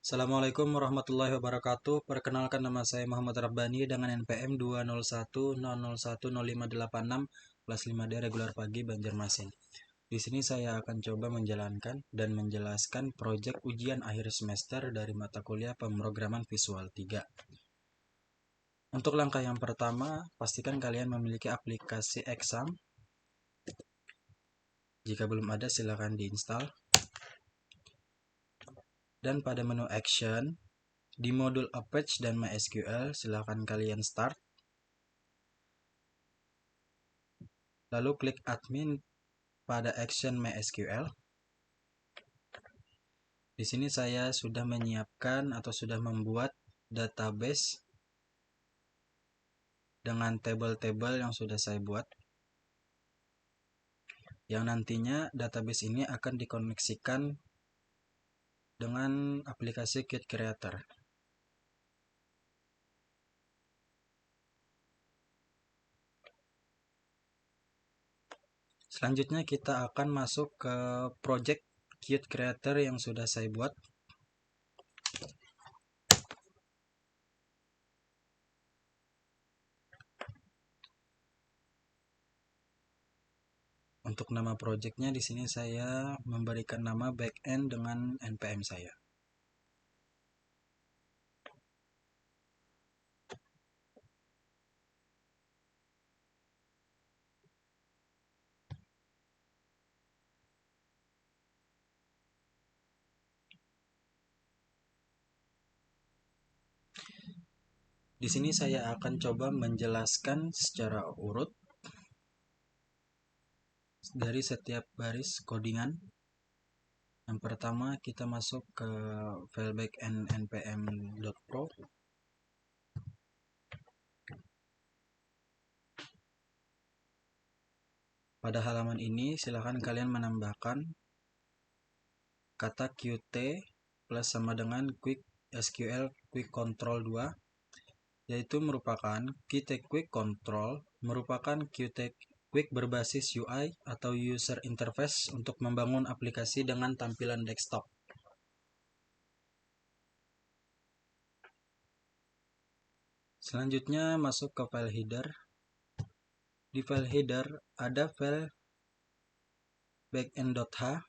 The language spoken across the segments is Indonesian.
Assalamualaikum warahmatullahi wabarakatuh. Perkenalkan, nama saya Muhammad Rabbani dengan NPM 20100100586 kelas 5D regular pagi Banjarmasin. Di sini saya akan coba menjalankan dan menjelaskan proyek ujian akhir semester dari mata kuliah Pemrograman Visual 3. Untuk langkah yang pertama, pastikan kalian memiliki aplikasi Exam. Jika belum ada, silakan diinstal. Dan pada menu Action, di modul Apache dan MySQL, silakan kalian start. Lalu klik admin pada Action MySQL. Di sini saya sudah menyiapkan atau sudah membuat database dengan tabel-tabel yang sudah saya buat. Yang nantinya database ini akan dikoneksikan dengan aplikasi Qt Creator. Selanjutnya kita akan masuk ke project Qt Creator yang sudah saya buat. Untuk nama projectnya di sini saya memberikan nama backend dengan npm saya. Di sini saya akan coba menjelaskan secara urut dari setiap baris codingan. Yang pertama kita masuk ke file backend npm.pro. Pada halaman ini silahkan kalian menambahkan kata qt plus sama dengan quick SQL quick control 2, yaitu merupakan Qt quick control merupakan Qt quick berbasis UI atau user interface untuk membangun aplikasi dengan tampilan desktop. Selanjutnya masuk ke file header. Di file header ada file backend.h.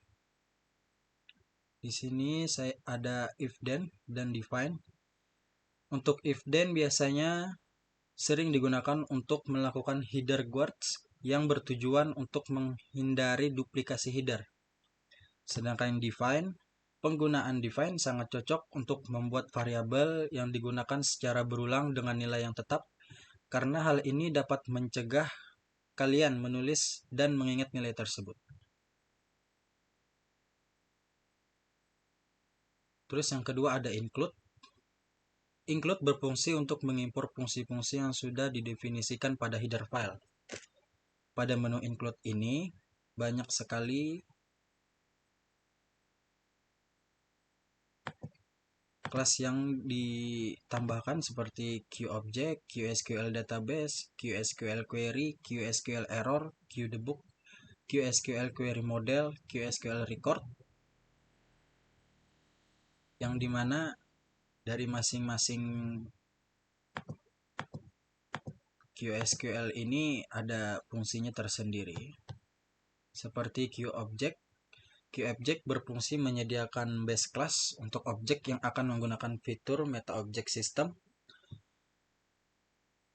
Di sini saya ada if then dan define. Untuk if then biasanya sering digunakan untuk melakukan header guards yang bertujuan untuk menghindari duplikasi header. Sedangkan define, penggunaan define sangat cocok untuk membuat variabel yang digunakan secara berulang dengan nilai yang tetap, karena hal ini dapat mencegah kalian menulis dan mengingat nilai tersebut. Terus yang kedua ada include. Include berfungsi untuk mengimpor fungsi-fungsi yang sudah didefinisikan pada header file. Pada menu include ini banyak sekali kelas yang ditambahkan seperti QObject, QSQL database, QSQL query, QSQL error, QDebug, QSQL query model, QSQL record, yang dimana dari masing-masing QSQL ini ada fungsinya tersendiri. Seperti QObject, QObject berfungsi menyediakan base class untuk objek yang akan menggunakan fitur meta object system.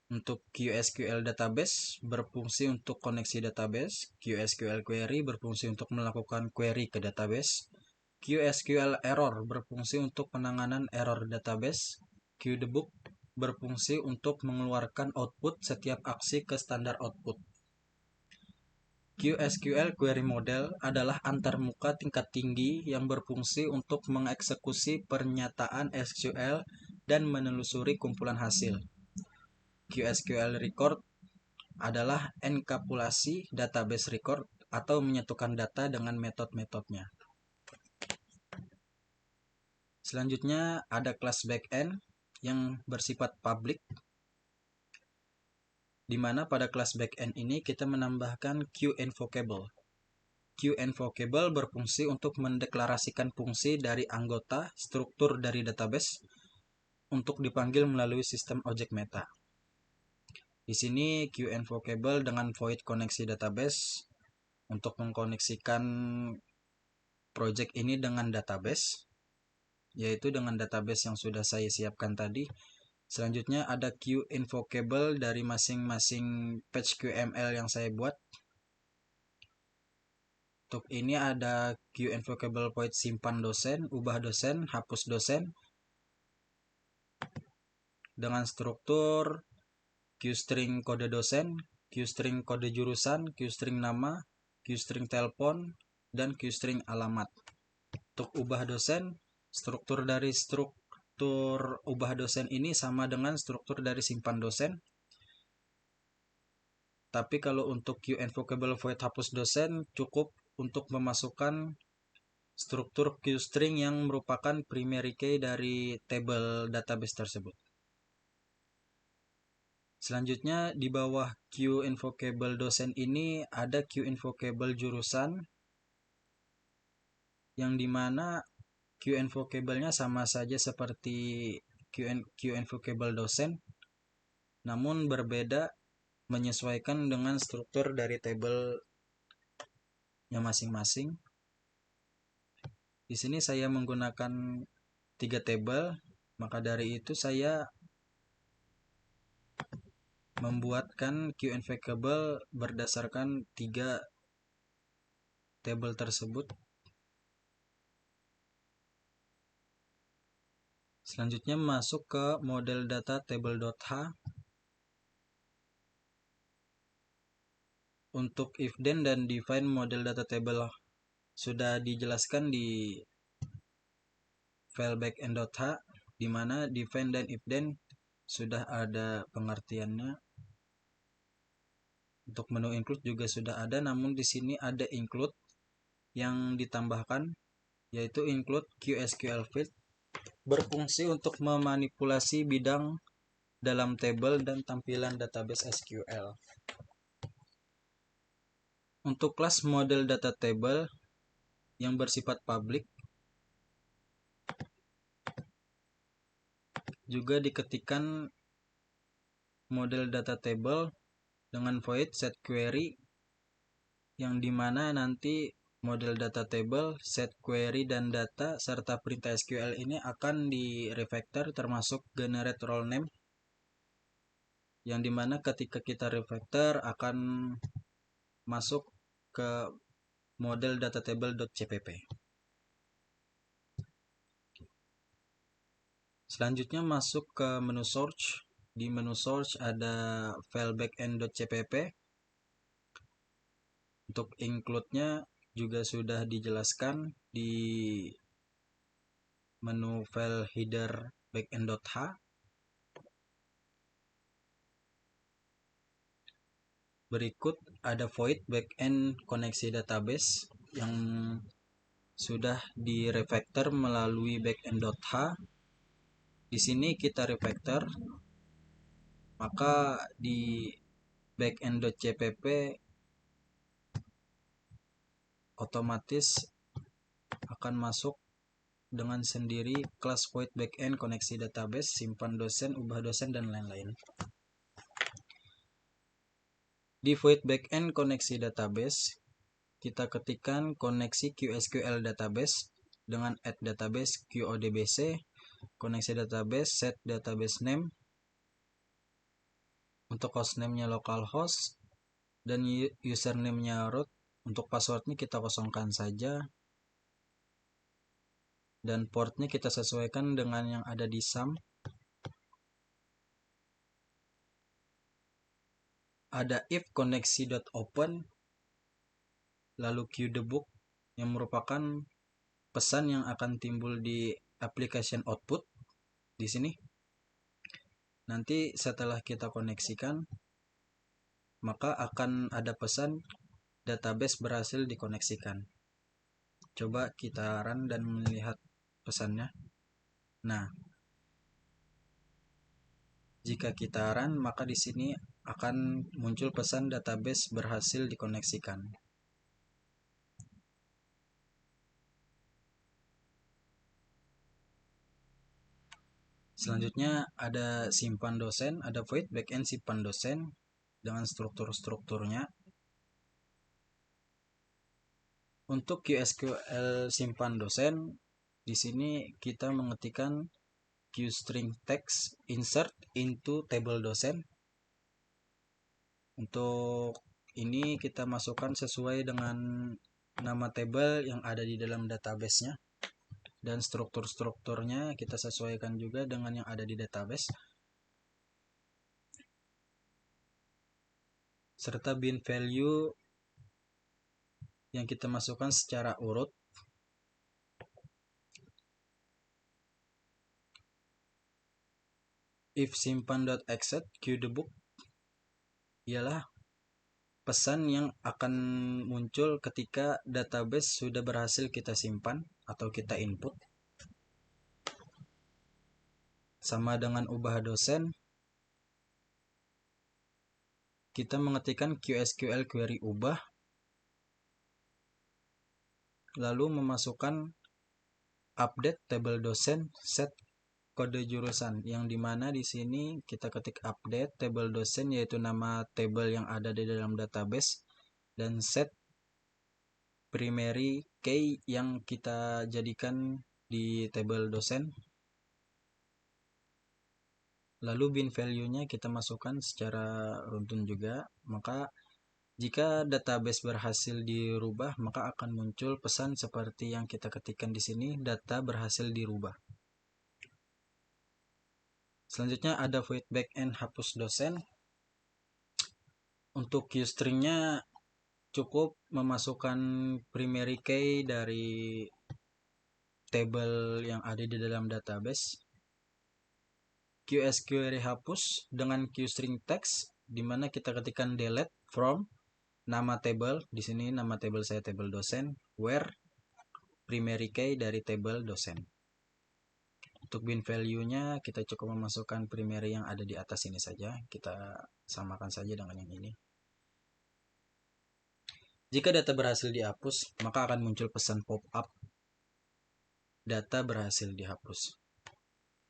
Untuk QSQL database berfungsi untuk koneksi database, QSQL query berfungsi untuk melakukan query ke database, QSQL error berfungsi untuk penanganan error database, QDebug berfungsi untuk mengeluarkan output setiap aksi ke standar output. QSQL query model adalah antarmuka tingkat tinggi yang berfungsi untuk mengeksekusi pernyataan SQL dan menelusuri kumpulan hasil. QSQL record adalah enkapsulasi database record atau menyatukan data dengan metode-metodenya. Selanjutnya ada kelas backend yang bersifat public, di mana pada kelas backend ini kita menambahkan QInvocable. QInvocable berfungsi untuk mendeklarasikan fungsi dari anggota struktur dari database untuk dipanggil melalui sistem objek meta. Di sini QInvocable dengan void koneksi database untuk mengkoneksikan project ini dengan database, yaitu dengan database yang sudah saya siapkan tadi. Selanjutnya ada QInvocable dari masing-masing patch QML yang saya buat. Untuk ini ada QInvocable void simpan dosen, ubah dosen, hapus dosen dengan struktur QString kode dosen, QString kode jurusan, QString nama, QString telepon, dan QString alamat. Untuk ubah dosen, struktur dari struktur ubah dosen ini sama dengan struktur dari simpan dosen. Tapi kalau untuk QInvocable void hapus dosen cukup untuk memasukkan struktur QString yang merupakan primary key dari table database tersebut. Selanjutnya di bawah QInvocable dosen ini ada QInvocable jurusan, yang dimana QInvocable-nya sama saja seperti QInvocable dosen, namun berbeda menyesuaikan dengan struktur dari table-nya masing-masing. Di sini saya menggunakan 3 table, maka dari itu saya membuatkan QInvocable berdasarkan 3 table tersebut. Selanjutnya masuk ke model data table.h. Untuk if then dan define model data table sudah dijelaskan di file backend.h, di mana define dan if then sudah ada pengertiannya. Untuk menu include juga sudah ada, namun di sini ada include yang ditambahkan, yaitu include QSQL field, berfungsi untuk memanipulasi bidang dalam table dan tampilan database SQL. Untuk kelas model data table yang bersifat public juga diketikkan model data table dengan void set query, yang dimana nanti model data table, set query, dan data serta perintah SQL ini akan di refactor termasuk generate role name, yang dimana ketika kita refactor akan masuk ke model data table.cpp. Selanjutnya masuk ke menu search. Di menu search ada file backend.cpp. Untuk include-nya juga sudah dijelaskan di menu file header backend.h. Berikut ada void backend koneksi database yang sudah di refactor melalui backend.h. Di sini kita refactor, maka di backend.cpp otomatis akan masuk dengan sendiri kelas void backend koneksi database, simpan dosen, ubah dosen, dan lain-lain. Di void backend koneksi database, kita ketikkan koneksi QSQL database dengan add database QODBC, koneksi database, set database name, untuk hostname-nya localhost, dan username-nya root. Untuk passwordnya kita kosongkan saja, dan portnya kita sesuaikan dengan yang ada di SAM. Ada if koneksi.open, lalu qdebug yang merupakan pesan yang akan timbul di application output di sini. Nanti setelah kita koneksikan, maka akan ada pesan database berhasil dikoneksikan. Coba kita run dan melihat pesannya. Nah, jika kita run, maka di sini akan muncul pesan database berhasil dikoneksikan. Selanjutnya ada simpan dosen, ada void backend simpan dosen dengan struktur-strukturnya. Untuk QSQL simpan dosen, di sini kita mengetikkan QString text insert into table dosen. Untuk ini kita masukkan sesuai dengan nama table yang ada di dalam database-nya. Dan struktur-strukturnya kita sesuaikan juga dengan yang ada di database. Serta bin value yang kita masukkan secara urut. If simpan.exit queuedebook ialah pesan yang akan muncul ketika database sudah berhasil kita simpan atau kita input. Sama dengan ubah dosen, kita mengetikkan QSQL query ubah, lalu memasukkan update table dosen set kode jurusan, yang dimana di sini kita ketik update table dosen yaitu nama table yang ada di dalam database, dan set primary key yang kita jadikan di table dosen. Lalu bin value-nya kita masukkan secara runtun juga. Maka jika database berhasil dirubah, maka akan muncul pesan seperti yang kita ketikkan di sini, data berhasil dirubah. Selanjutnya ada void backend hapus dosen. Untuk QString-nya cukup memasukkan primary key dari table yang ada di dalam database. QSQL hapus dengan QString text, di mana kita ketikkan delete from nama table, di sini nama table saya table dosen, where primary key dari table dosen. Untuk bin value-nya kita cukup memasukkan primary yang ada di atas ini saja, kita samakan saja dengan yang ini. Jika data berhasil dihapus, maka akan muncul pesan pop-up data berhasil dihapus.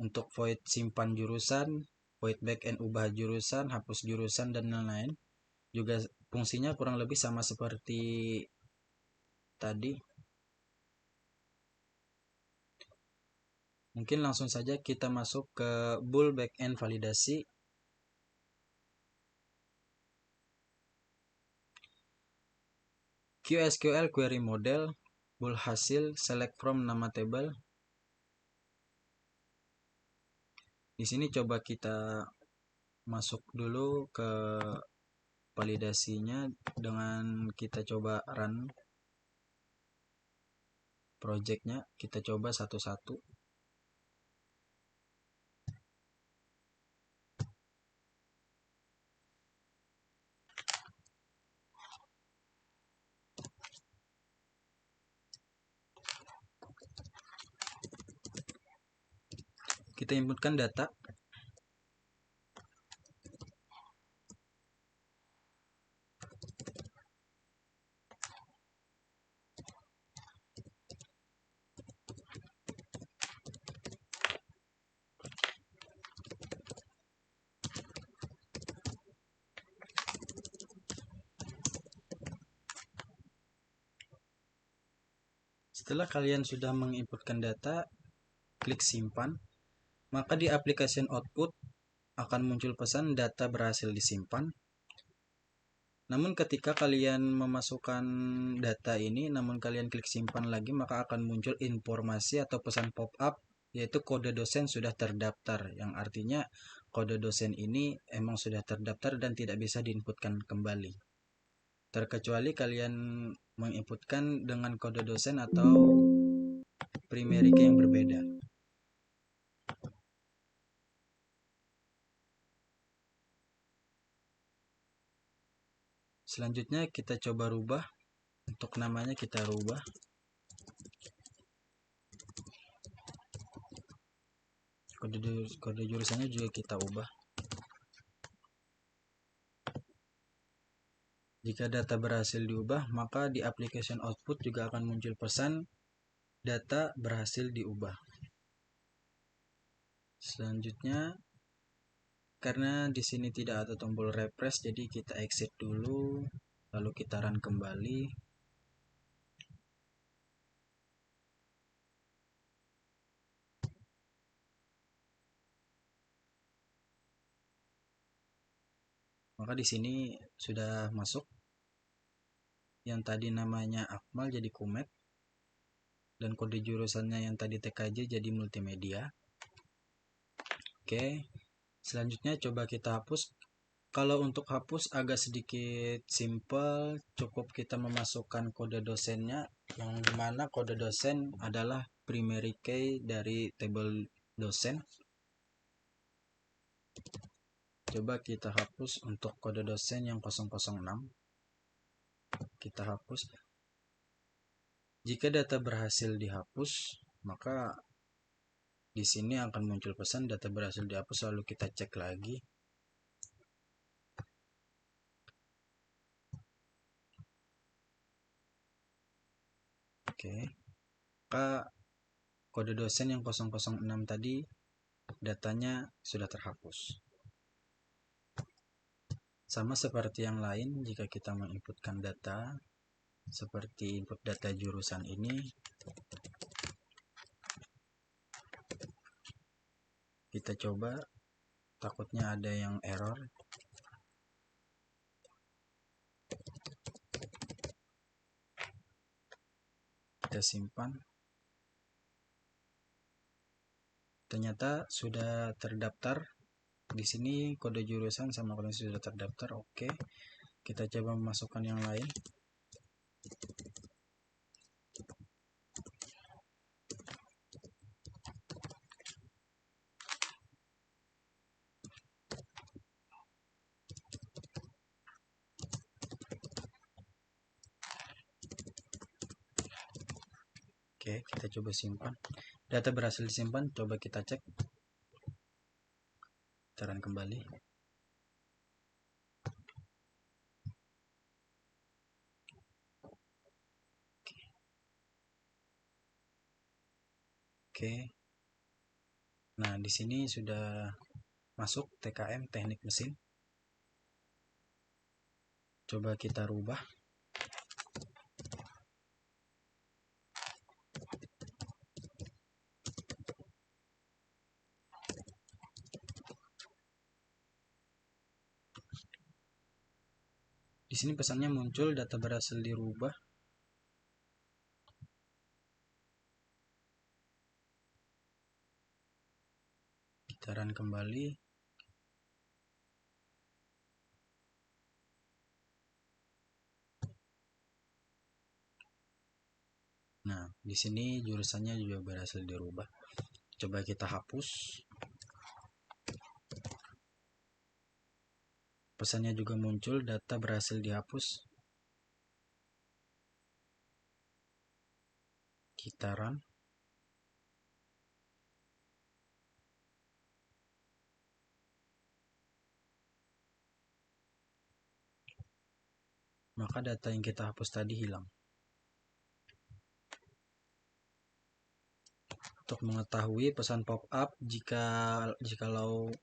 Untuk void simpan jurusan, void backend ubah jurusan, hapus jurusan, dan lain-lain, juga fungsinya kurang lebih sama seperti tadi. Mungkin langsung saja kita masuk ke bool backend validasi. QSQL query model, bool hasil, select from nama table. Di sini coba kita masuk dulu ke validasinya dengan kita coba run projectnya, kita coba satu-satu. Kita inputkan data. Setelah kalian sudah menginputkan data, klik simpan. Maka di application output akan muncul pesan data berhasil disimpan. Namun ketika kalian memasukkan data ini, namun kalian klik simpan lagi, maka akan muncul informasi atau pesan pop-up, yaitu kode dosen sudah terdaftar, yang artinya kode dosen ini emang sudah terdaftar dan tidak bisa diinputkan kembali. Terkecuali kalian menginputkan dengan kode dosen atau primary key yang berbeda. Selanjutnya kita coba rubah. Untuk namanya kita rubah. Kode jurusannya juga kita ubah. Jika data berhasil diubah, maka di application output juga akan muncul pesan data berhasil diubah. Selanjutnya, karena di sini tidak ada tombol refresh, jadi kita exit dulu, lalu kita run kembali. Maka di sini sudah masuk. Yang tadi namanya Akmal jadi Kumet, dan kode jurusannya yang tadi TKJ jadi multimedia. Oke, selanjutnya coba kita hapus. Kalau untuk hapus agak sedikit simple, cukup kita memasukkan kode dosennya, yang dimana kode dosen adalah primary key dari table dosen. Coba kita hapus untuk kode dosen yang 006. Kita hapus. Jika data berhasil dihapus, maka di sini akan muncul pesan data berhasil dihapus, lalu kita cek lagi. Oke. Maka kode dosen yang 006 tadi datanya sudah terhapus. Sama seperti yang lain, jika kita menginputkan data seperti input data jurusan ini, kita coba, takutnya ada yang error. Kita simpan. Ternyata sudah terdaftar. Di sini kode jurusan sama kode sudah terdaftar. Oke. Kita coba memasukkan yang lain. Oke, kita coba simpan. Data berhasil disimpan, coba kita cek. Kita run kembali. Oke. Nah, di sini sudah masuk TKM teknik mesin. Coba kita rubah. Di sini pesannya muncul data berhasil dirubah. Kita run kembali. Nah, di sini jurusannya juga berhasil dirubah. Coba kita hapus. Pesannya juga muncul, data berhasil dihapus. Kita run. Maka data yang kita hapus tadi hilang. Untuk mengetahui pesan pop-up jikalau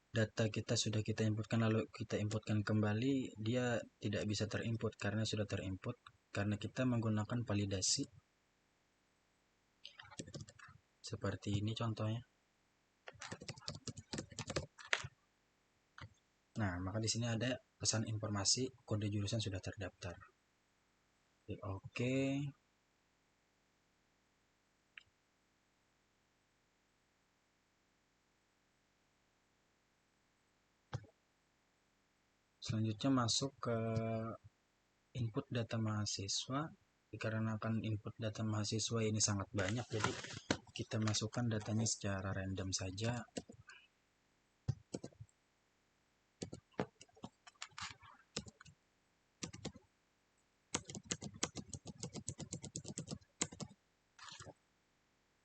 data kita sudah kita inputkan lalu kita inputkan kembali, dia tidak bisa terinput karena sudah terinput, karena kita menggunakan validasi. Seperti ini contohnya. Nah, maka di sini ada pesan informasi kode jurusan sudah terdaftar. Oke. Selanjutnya masuk ke input data mahasiswa. Dikarenakan input data mahasiswa ini sangat banyak, jadi kita masukkan datanya secara random saja.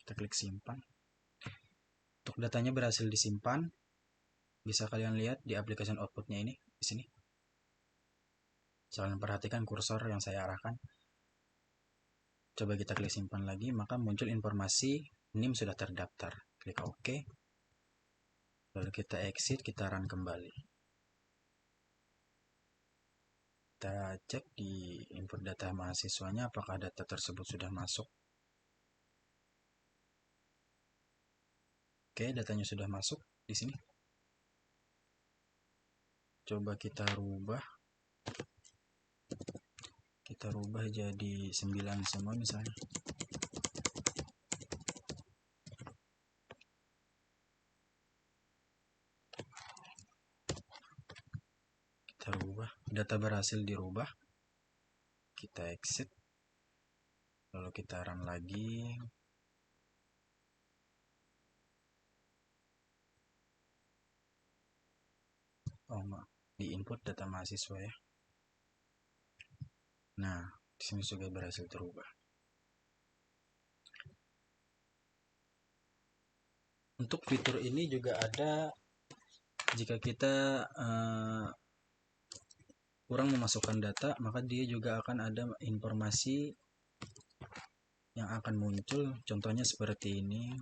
Kita klik simpan. Untuk datanya berhasil disimpan, bisa kalian lihat di application outputnya ini, di sini. Kalian perhatikan kursor yang saya arahkan. Coba kita klik simpan lagi, maka muncul informasi NIM sudah terdaftar. Klik OK. Lalu kita exit, kita run kembali. Kita cek di input data mahasiswanya apakah data tersebut sudah masuk. Oke, datanya sudah masuk di sini. Coba kita rubah. Kita rubah jadi 9 semua misalnya. Kita rubah. Data berhasil dirubah. Kita exit. Lalu kita run lagi. Oh, di input data mahasiswa ya. Nah, di sini juga berhasil terubah. Untuk fitur ini juga ada jika kita kurang memasukkan data, maka dia juga akan ada informasi yang akan muncul. Contohnya seperti ini.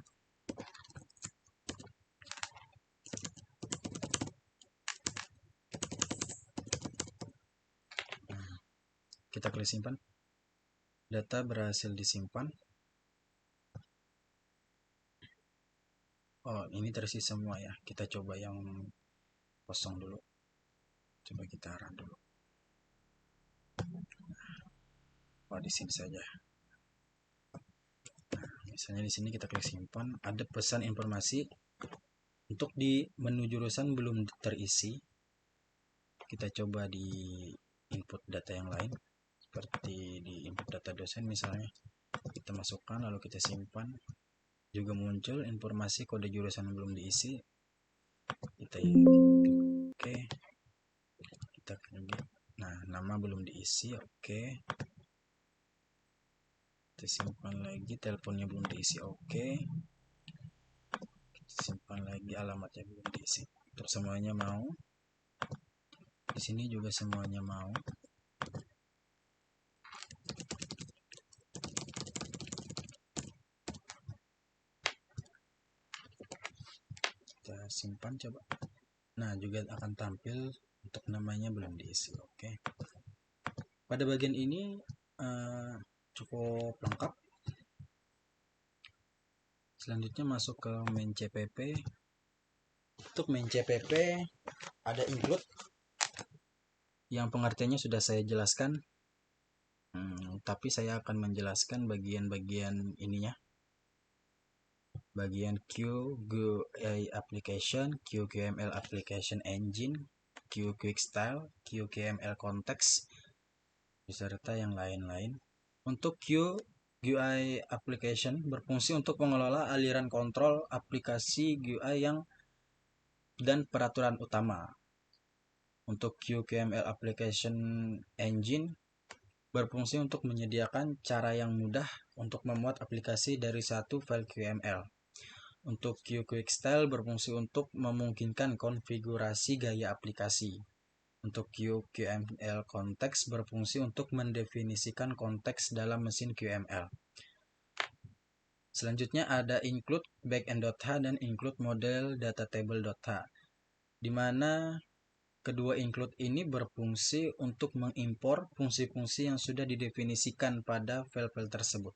Kita klik simpan. Data berhasil disimpan. Oh, ini terisi semua ya. Kita coba yang kosong dulu. Coba kita run dulu. Oh, di sini saja. Nah, misalnya di sini kita klik simpan, ada pesan informasi untuk di menu jurusan belum terisi. Kita coba di input data yang lain, seperti di input data dosen misalnya. Kita masukkan lalu kita simpan. Juga muncul informasi kode jurusan yang belum diisi. Kita oke. Kita klik. Nah, nama belum diisi, oke. Kita simpan lagi, teleponnya belum diisi, oke. Kita simpan lagi, alamatnya belum diisi. Untuk semuanya mau. Di sini juga semuanya mau. Kita simpan coba. Nah, juga akan tampil untuk namanya belum diisi, oke. Pada bagian ini cukup lengkap. Selanjutnya masuk ke main CPP. Untuk main CPP ada include yang pengertiannya sudah saya jelaskan, tapi saya akan menjelaskan bagian-bagian ininya. Bagian Q GUI application, QML application engine, Q quick style, QML context, beserta yang lain-lain. Untuk Q GUI application berfungsi untuk mengelola aliran kontrol aplikasi GUI yang dan peraturan utama. Untuk QML application engine berfungsi untuk menyediakan cara yang mudah untuk membuat aplikasi dari satu file QML. Untuk QQuickStyle berfungsi untuk memungkinkan konfigurasi gaya aplikasi. Untuk QML Context berfungsi untuk mendefinisikan konteks dalam mesin QML. Selanjutnya ada include backend.h dan include model data table.h, di mana kedua include ini berfungsi untuk mengimpor fungsi-fungsi yang sudah didefinisikan pada file-file tersebut.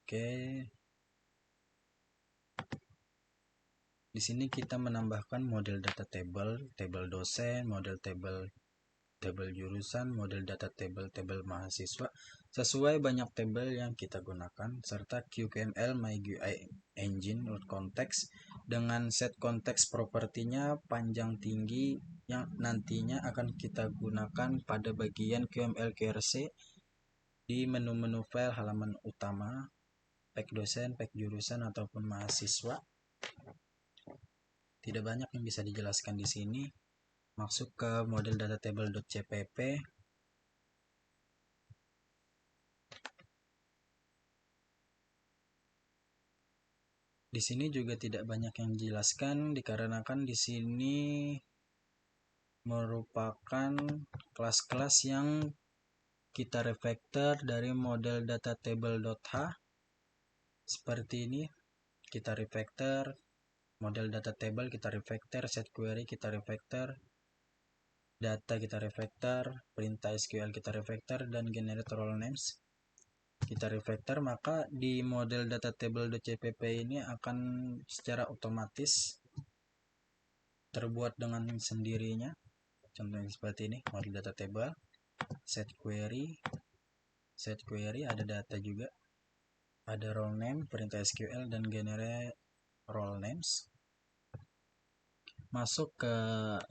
Oke. Di sini kita menambahkan model data table, tabel dosen, model tabel jurusan, model data tabel mahasiswa, sesuai banyak tabel yang kita gunakan, serta QML MyGUI Engine context dengan set konteks propertinya panjang tinggi yang nantinya akan kita gunakan pada bagian QML QRC di menu-menu file halaman utama, pack dosen, pack jurusan ataupun mahasiswa. Tidak banyak yang bisa dijelaskan di sini. Masuk ke model data table.cpp. Di sini juga tidak banyak yang dijelaskan dikarenakan di sini merupakan kelas-kelas yang kita refactor dari model data table.h Seperti ini, kita refactor, model data table kita refactor, set query kita refactor, data kita refactor, perintah SQL kita refactor, dan generate role names kita refactor, maka di model data table.cpp ini akan secara otomatis terbuat dengan sendirinya. Contohnya seperti ini, model data table, set query ada data juga, ada role name, perintah SQL, dan generate role names. Masuk ke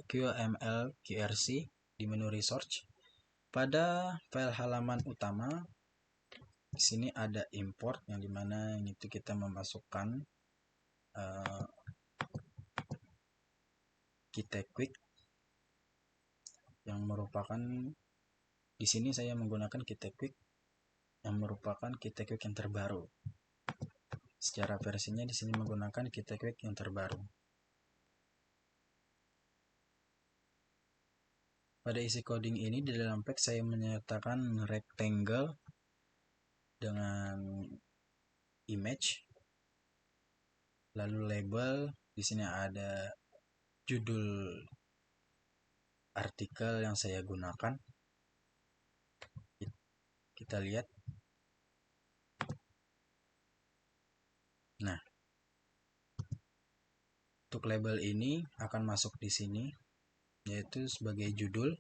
QML QRC di menu research. Pada file halaman utama, di sini ada import yang dimana itu kita memasukkan KittyQuick yang merupakan, di sini saya menggunakan KittyQuick yang merupakan KittyQuick yang terbaru. Secara versinya di sini menggunakan KittyQuick yang terbaru. Pada isi coding ini di dalam pack saya menyertakan rectangle dengan image, lalu label. Di sini ada judul artikel yang saya gunakan. Kita lihat. Nah, untuk label ini akan masuk di sini, yaitu sebagai judul.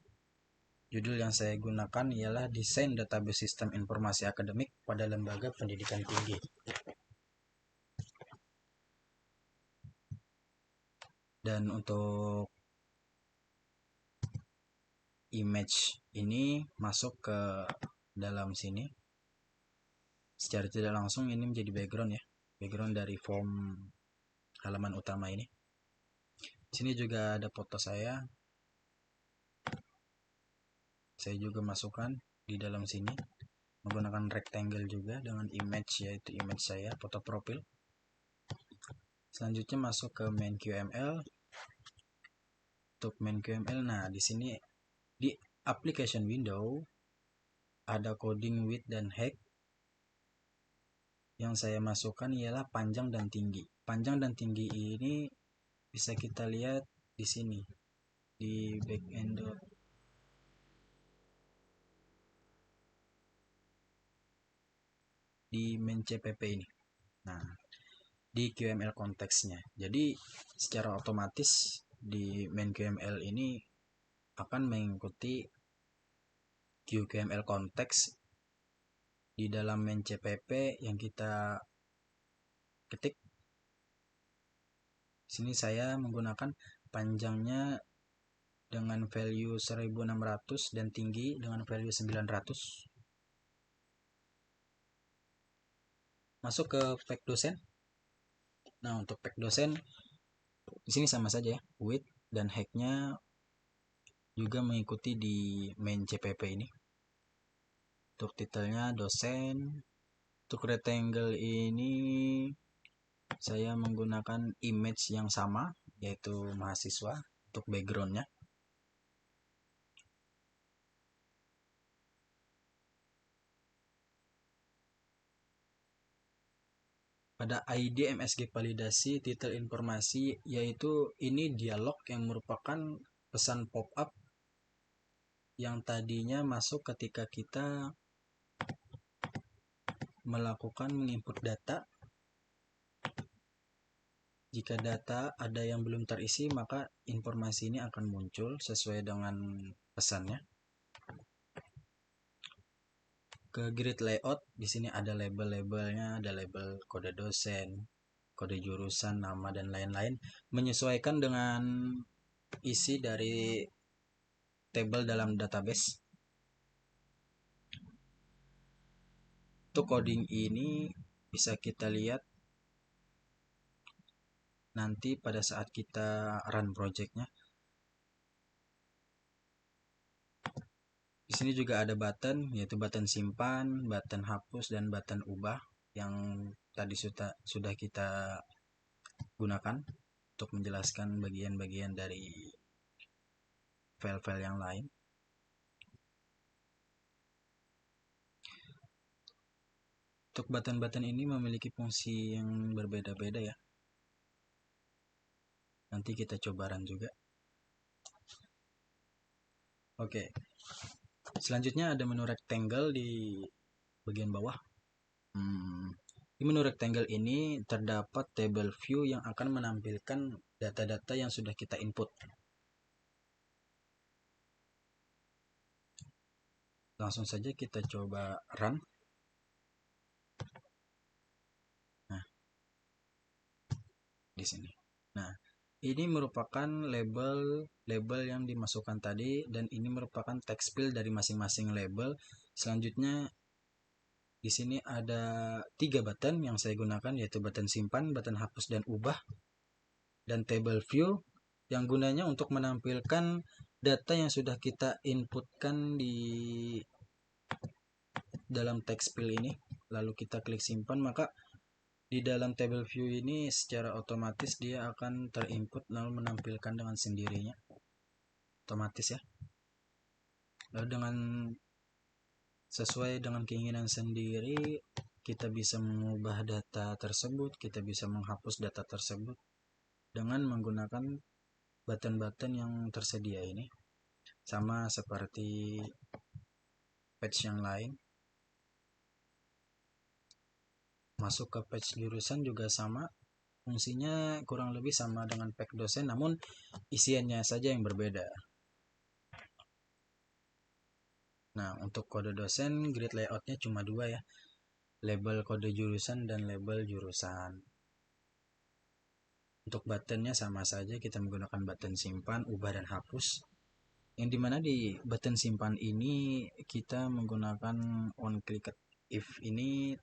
Judul yang saya gunakan ialah Desain Database Sistem Informasi Akademik pada Lembaga Pendidikan Tinggi. Dan untuk image ini masuk ke dalam sini. Secara tidak langsung ini menjadi background ya. Background dari form halaman utama ini. Sini juga ada foto saya. Saya juga masukkan di dalam sini menggunakan rectangle juga dengan image, yaitu image saya, foto profil. Selanjutnya masuk ke main QML. Untuk main QML, nah di sini di application window ada coding width dan height. Yang saya masukkan ialah panjang dan tinggi. Panjang dan tinggi ini bisa kita lihat di sini di backend di main CPP ini. Nah, di QML konteksnya. Jadi secara otomatis di main QML ini akan mengikuti QML konteks di dalam main CPP yang kita ketik. Sini saya menggunakan panjangnya dengan value 1600 dan tinggi dengan value 900. Masuk ke pack dosen. Nah, untuk pack dosen di sini sama saja ya, width dan height-nya juga mengikuti di main CPP ini. Untuk titelnya dosen. Untuk rectangle ini saya menggunakan image yang sama, yaitu mahasiswa untuk backgroundnya. Pada ID MSG validasi titel informasi, yaitu ini dialog yang merupakan pesan pop-up yang tadinya masuk ketika kita melakukan menginput data. Jika data ada yang belum terisi, maka informasi ini akan muncul sesuai dengan pesannya. Ke grid layout, di sini ada label-labelnya, ada label kode dosen, kode jurusan, nama, dan lain-lain, menyesuaikan dengan isi dari tabel dalam database. Untuk coding ini bisa kita lihat nanti pada saat kita run projectnya. Di sini juga ada button, yaitu button simpan, button hapus, dan button ubah yang tadi sudah kita gunakan untuk menjelaskan bagian-bagian dari file-file yang lain. Untuk button-button ini memiliki fungsi yang berbeda-beda ya. Nanti kita coba run juga. Oke. Selanjutnya ada menu rectangle di bagian bawah. Di menu rectangle ini terdapat table view yang akan menampilkan data-data yang sudah kita input. Langsung saja kita coba run. Nah, di sini. Nah, ini merupakan label yang dimasukkan tadi, dan ini merupakan text field dari masing-masing label. Selanjutnya di sini ada 3 button yang saya gunakan, yaitu button simpan, button hapus dan ubah, dan table view yang gunanya untuk menampilkan data yang sudah kita inputkan di dalam text field ini. Lalu kita klik simpan, maka di dalam table view ini secara otomatis dia akan terinput lalu menampilkan dengan sendirinya. Otomatis ya. Lalu dengan sesuai dengan keinginan sendiri, kita bisa mengubah data tersebut, kita bisa menghapus data tersebut dengan menggunakan button-button yang tersedia ini. Sama seperti page yang lain. Masuk ke page jurusan juga sama. Fungsinya kurang lebih sama dengan page dosen, namun isiannya saja yang berbeda. Nah, untuk kode dosen, grid layoutnya cuma 2 ya. Label kode jurusan dan label jurusan. Untuk buttonnya sama saja, kita menggunakan button simpan, ubah, dan hapus. Yang dimana di button simpan ini kita menggunakan on click if ini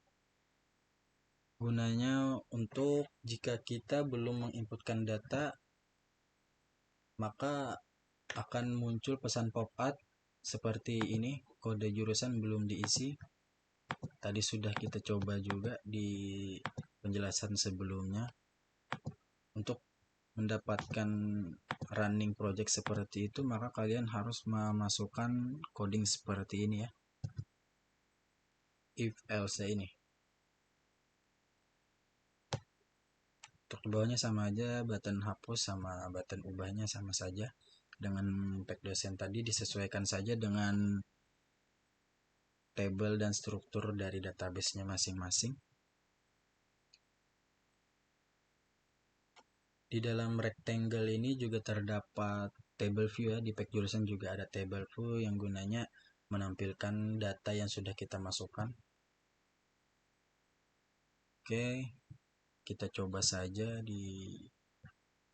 gunanya untuk jika kita belum menginputkan data, maka akan muncul pesan pop-up seperti ini, kode jurusan belum diisi. Tadi sudah kita coba juga di penjelasan sebelumnya. Untuk mendapatkan running project seperti itu, maka kalian harus memasukkan coding seperti ini ya, if else ini. Untuk bawahnya sama aja, button hapus sama button ubahnya sama saja dengan pack dosen tadi, disesuaikan saja dengan table dan struktur dari database-nya masing-masing. Di dalam rectangle ini juga terdapat table view ya, di pack jurusan juga ada table view yang gunanya menampilkan data yang sudah kita masukkan. Oke, kita coba saja di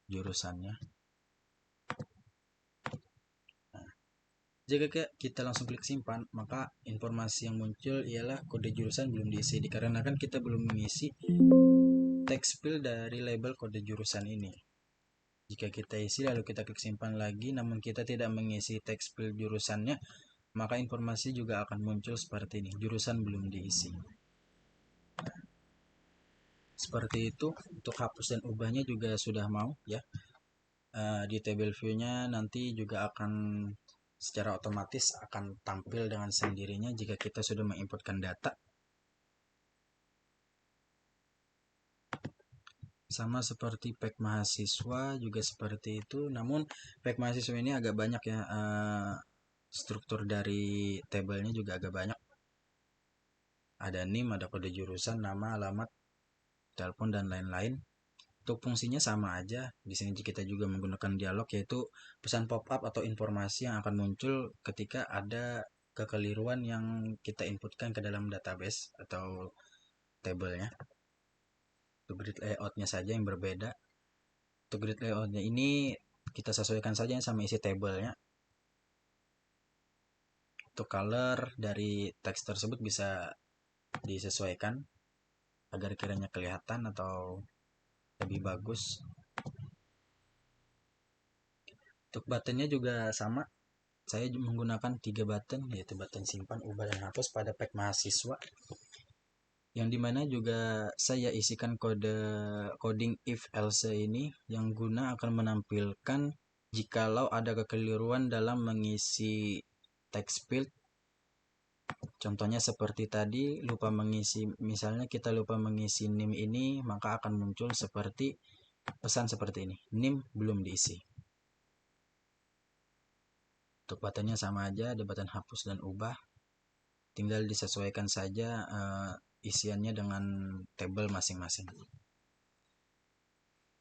jurusannya. Nah, jika kita langsung klik simpan, maka informasi yang muncul ialah kode jurusan belum diisi, dikarenakan kita belum mengisi text field dari label kode jurusan ini. Jika kita isi lalu kita klik simpan lagi, namun kita tidak mengisi text field jurusannya, maka informasi juga akan muncul seperti ini, jurusan belum diisi. Seperti itu. Untuk hapus dan ubahnya juga sudah mau ya. Di table view-nya nanti juga akan secara otomatis akan tampil dengan sendirinya jika kita sudah menginputkan data. Sama seperti pack mahasiswa juga seperti itu, namun pack mahasiswa ini agak banyak ya, struktur dari tabelnya juga agak banyak. Ada NIM, ada kode jurusan, nama, alamat, telepon, dan lain-lain. Untuk fungsinya sama aja. Di sini kita juga menggunakan dialog, yaitu pesan pop-up atau informasi yang akan muncul ketika ada kekeliruan yang kita inputkan ke dalam database atau tabelnya. Untuk grid layoutnya saja yang berbeda. Untuk grid layoutnya ini kita sesuaikan saja sama isi tabelnya. Untuk color dari teks tersebut bisa disesuaikan agar kiranya kelihatan atau lebih bagus. Untuk buttonnya juga sama. Saya menggunakan 3 button, yaitu button simpan, ubah, dan hapus pada pack mahasiswa. Yang dimana juga saya isikan coding if else ini yang guna akan menampilkan jikalau ada kekeliruan dalam mengisi text field Contohnya seperti tadi, lupa mengisi, misalnya kita lupa mengisi NIM ini, maka akan muncul seperti pesan seperti ini, NIM belum diisi. Untuk buttonnya sama aja, ada button hapus dan ubah, tinggal disesuaikan saja isiannya dengan tabel masing-masing.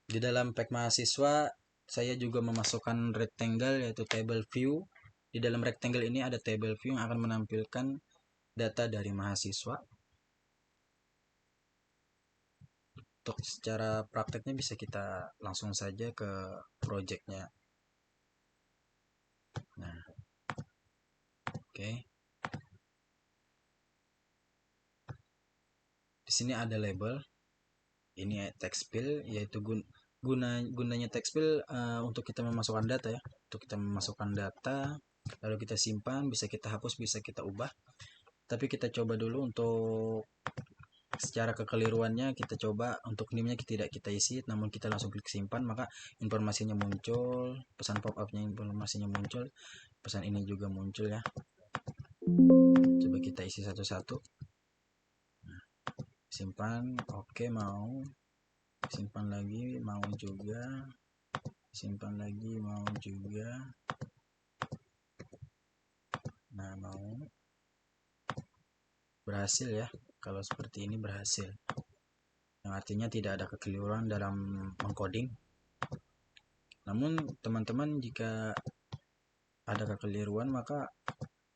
Di dalam pack mahasiswa, saya juga memasukkan rectangle, yaitu table view. Di dalam rectangle ini ada table view yang akan menampilkan data dari mahasiswa. Untuk secara prakteknya bisa kita langsung saja ke projectnya. Nah, oke. Di sini ada label. Ini text field, yaitu gunanya text field untuk kita memasukkan data ya. Untuk kita memasukkan data, lalu kita simpan, bisa kita hapus, bisa kita ubah. Tapi kita coba dulu untuk secara kekeliruannya, kita coba untuk NIM-nya tidak kita isi, namun kita langsung klik simpan, maka informasinya muncul, pesan pop-up-nya informasinya muncul, pesan ini juga muncul ya. Coba kita isi satu-satu. Simpan, oke, mau. Simpan lagi, mau juga. Simpan lagi, mau juga. Nah, mau. Berhasil ya. Kalau seperti ini berhasil. Yang artinya tidak ada kekeliruan dalam mengcoding. Namun teman-teman jika ada kekeliruan, maka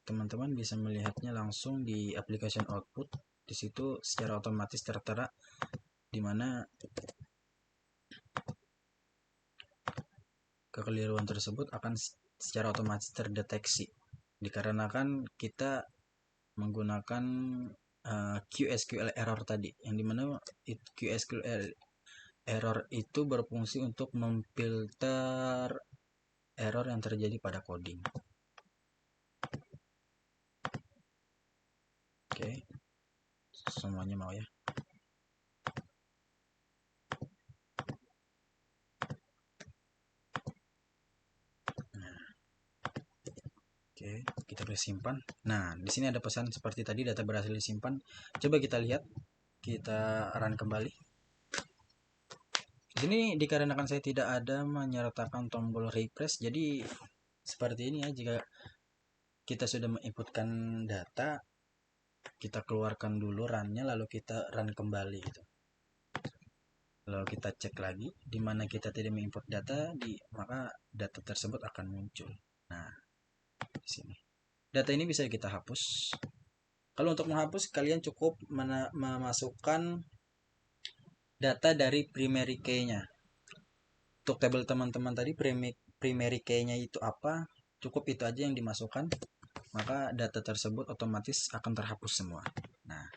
teman-teman bisa melihatnya langsung di application output. Di situ secara otomatis tertera di mana kekeliruan tersebut akan secara otomatis terdeteksi. Dikarenakan kita menggunakan QSQL error tadi, yang dimana QSQL error itu berfungsi untuk memfilter error yang terjadi pada coding. Oke, semuanya mau ya. Oke, kita klik simpan. Nah, di sini ada pesan seperti tadi, data berhasil disimpan. Coba kita lihat, kita run kembali. Di sini dikarenakan saya tidak ada menyertakan tombol refresh, jadi seperti ini ya. Jika kita sudah menginputkan data, kita keluarkan dulu runnya, lalu kita run kembali gitu. Lalu kita cek lagi, di mana kita tidak menginput data, maka data tersebut akan muncul. Nah, di sini. Data ini bisa kita hapus. Kalau untuk menghapus, kalian cukup memasukkan data dari primary key-nya. Untuk tabel teman-teman tadi, primary key-nya itu apa? Cukup itu aja yang dimasukkan, maka data tersebut otomatis akan terhapus semua. Nah,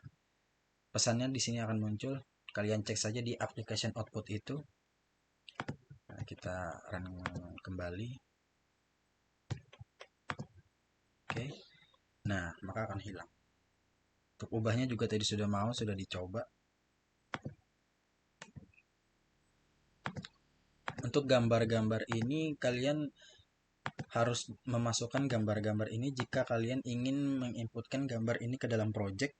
pesannya di sini akan muncul. Kalian cek saja di application output itu. Nah, kita run kembali. Oke. Nah, maka akan hilang. Untuk ubahnya juga tadi sudah dicoba. Untuk gambar-gambar ini kalian harus memasukkan gambar-gambar ini jika kalian ingin menginputkan gambar ini ke dalam project.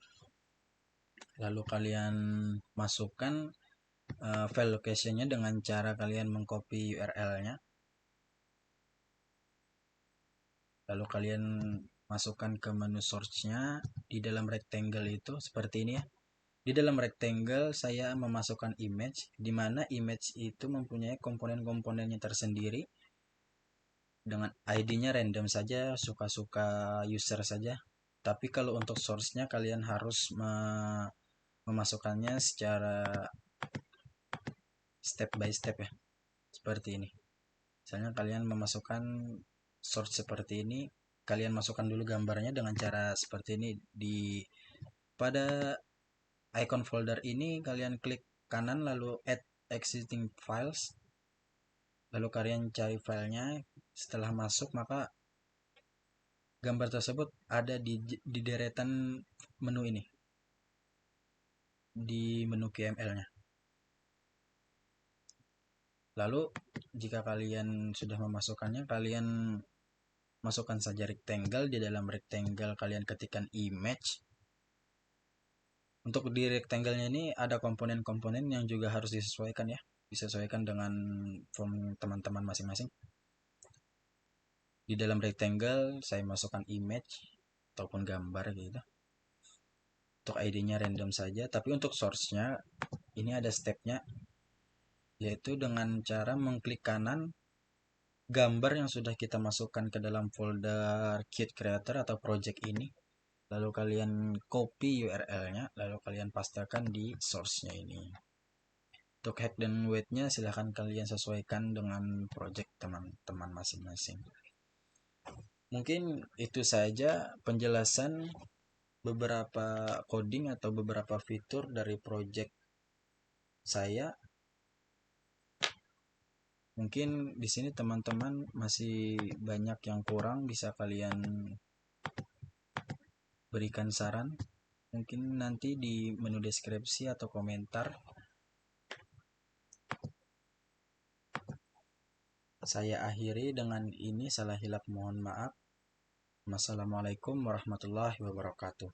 Lalu kalian masukkan file location-nya dengan cara kalian mengcopy URL-nya. Lalu kalian masukkan ke menu source-nya di dalam rectangle itu seperti ini ya. Di dalam rectangle saya memasukkan image, di mana image itu mempunyai komponen-komponennya tersendiri. Dengan ID-nya random saja, suka-suka user saja. Tapi kalau untuk source-nya kalian harus memasukkannya secara step by step ya. Seperti ini. Misalnya kalian memasukkan source seperti ini, kalian masukkan dulu gambarnya dengan cara seperti ini. Pada icon folder ini kalian klik kanan lalu add existing files. Lalu kalian cari filenya. Setelah masuk, maka gambar tersebut ada di deretan menu ini, di menu QML-nya. Lalu jika kalian sudah memasukkannya, kalian masukkan saja rectangle. Di dalam rectangle kalian ketikkan image. Untuk di rectangle-nya ini ada komponen-komponen yang juga harus disesuaikan ya, disesuaikan dengan form teman-teman masing-masing. Di dalam rectangle saya masukkan image ataupun gambar gitu. Untuk ID-nya random saja, tapi untuk source-nya ini ada step-nya, yaitu dengan cara mengklik kanan gambar yang sudah kita masukkan ke dalam folder Qt Creator atau project ini. Lalu kalian copy URL-nya, lalu kalian pastekan di source-nya ini. Untuk height dan weight-nya silahkan kalian sesuaikan dengan project teman-teman masing-masing. Mungkin itu saja penjelasan beberapa coding atau beberapa fitur dari project saya. Mungkin di sini teman-teman masih banyak yang kurang, bisa kalian berikan saran. Mungkin nanti di menu deskripsi atau komentar. Saya akhiri dengan ini, salah hilap mohon maaf. Wassalamualaikum warahmatullahi wabarakatuh.